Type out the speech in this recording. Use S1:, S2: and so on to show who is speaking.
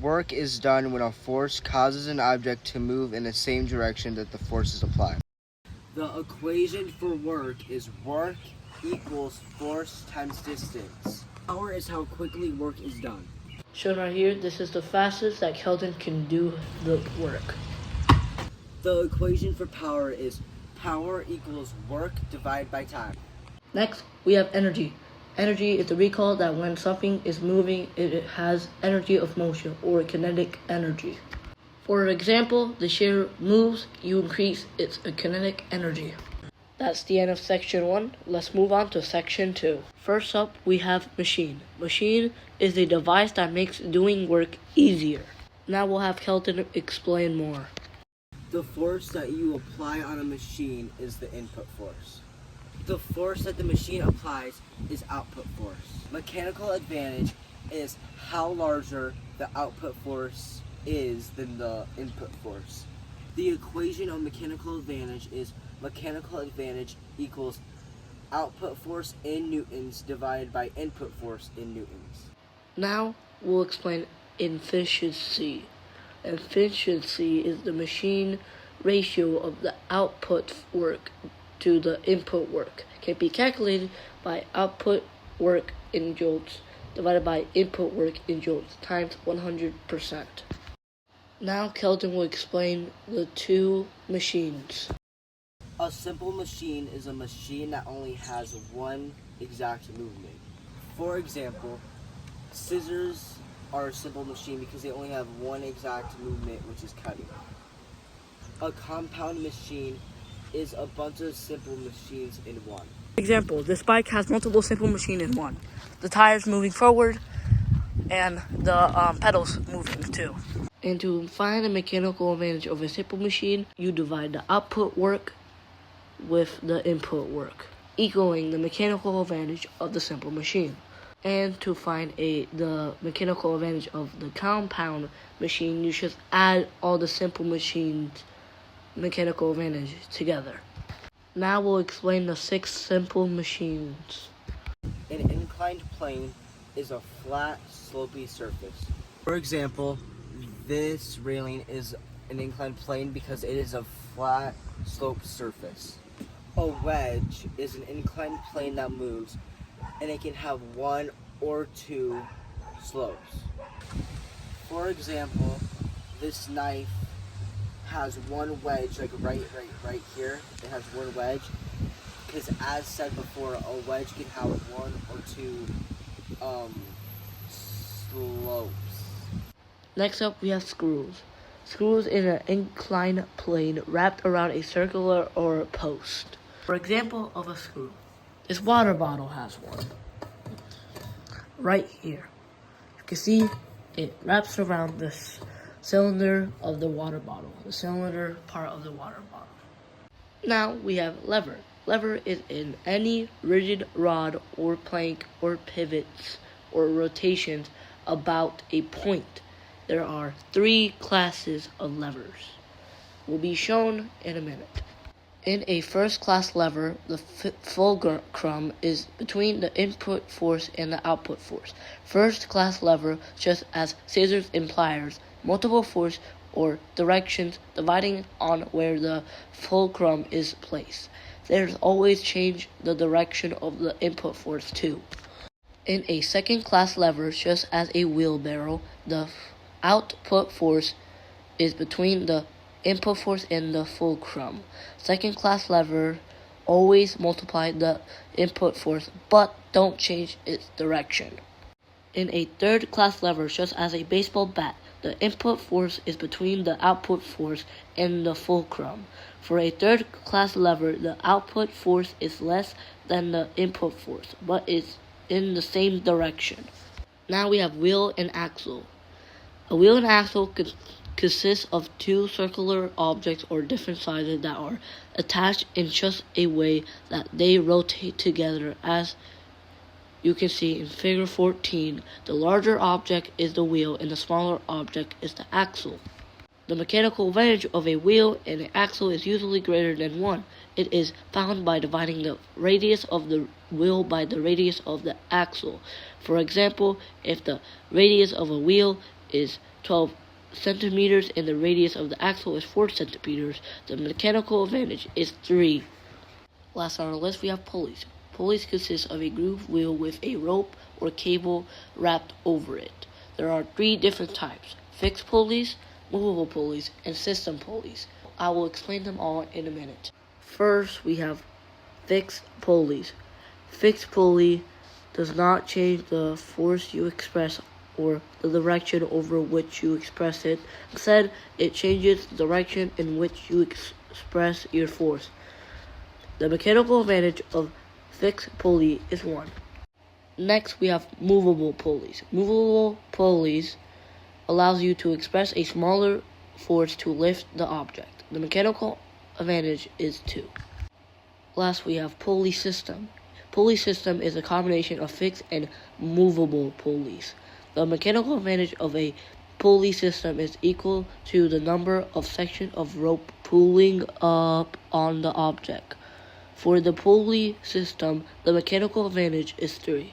S1: Work is done when a force causes an object to move in the same direction that the force is applied. The equation for work is work equals force times distance. Power is how quickly work is done.
S2: Shown right here, this is the fastest that Kelton can do the work.
S1: The equation for power is power equals work divided by time.
S2: Next, we have energy. Energy is the recall that when something is moving, it has energy of motion or kinetic energy. For example, the chair moves, you increase its kinetic energy. That's the end of section 1. Let's move on to section 2. First up, we have machine. Machine is a device that makes doing work easier. Now we'll have Kelton explain more.
S1: The force that you apply on a machine is the input force. The force that the machine applies is output force. Mechanical advantage is how larger the output force is than the input force. The equation of mechanical advantage is mechanical advantage equals output force in newtons divided by input force in newtons.
S2: Now we'll explain efficiency. Efficiency is the machine ratio of the output work to the input work. Can be calculated by output work in joules divided by input work in joules times 100%. Now Kelton will explain the two machines.
S1: A simple machine is a machine that only has one exact movement. For example, scissors are a simple machine because they only have one exact movement, which is cutting. A compound machine is a bunch of simple machines in one.
S2: Example, this bike has multiple simple machines in one. The tires moving forward and the pedals moving too. And to find the mechanical advantage of a simple machine, you divide the output work with the input work, equaling the mechanical advantage of the simple machine. And to find the mechanical advantage of the compound machine, you should add all the simple machines' mechanical advantage together. Now we'll explain the 6 simple machines.
S1: An inclined plane is a flat, slopey surface. For example, this railing is an inclined plane because it is a flat, sloped surface. A wedge is an inclined plane that moves, and it can have 1 or 2 slopes. For example, this knife has one wedge, like right here. It has one wedge, because as said before, a wedge can have 1 or 2 slopes.
S2: Next up, we have screws. Screws in an inclined plane wrapped around a circular or post. For example of a screw, this water bottle has one. Right here. You can see it wraps around this cylinder of the water bottle, the cylinder part of the water bottle. Now we have lever. Lever is in any rigid rod or plank or pivots or rotations about a point. There are 3 classes of levers. Will be shown in a minute. In a first-class lever, the fulcrum is between the input force and the output force. First-class lever, just as scissors and pliers, multiple force or directions dividing on where the fulcrum is placed. There's always change the direction of the input force too. In a second-class lever, just as a wheelbarrow, the output force is between the input force and the fulcrum. Second-class lever always multiply the input force, but don't change its direction. In a third-class lever, just as a baseball bat, the input force is between the output force and the fulcrum. For a third-class lever, the output force is less than the input force, but is in the same direction. Now we have wheel and axle. A wheel and axle consists of 2 circular objects or different sizes that are attached in just a way that they rotate together. As you can see in figure 14, the larger object is the wheel and the smaller object is the axle. The mechanical advantage of a wheel and an axle is usually greater than 1. It is found by dividing the radius of the wheel by the radius of the axle. For example, if the radius of a wheel is 12 centimeters and the radius of the axle is 4 centimeters. The mechanical advantage is 3. Last on our list, we have pulleys. Pulleys consist of a groove wheel with a rope or cable wrapped over it. There are 3 different types: fixed pulleys, movable pulleys, and system pulleys. I will explain them all in a minute. First, we have fixed pulleys. Fixed pulley does not change the force you express or the direction over which you express it. Instead, it changes the direction in which you express your force. The mechanical advantage of fixed pulley is 1. Next, we have movable pulleys. Movable pulleys allows you to express a smaller force to lift the object. The mechanical advantage is 2. Last, we have pulley system. Pulley system is a combination of fixed and movable pulleys. The mechanical advantage of a pulley system is equal to the number of sections of rope pulling up on the object. For the pulley system, the mechanical advantage is 3.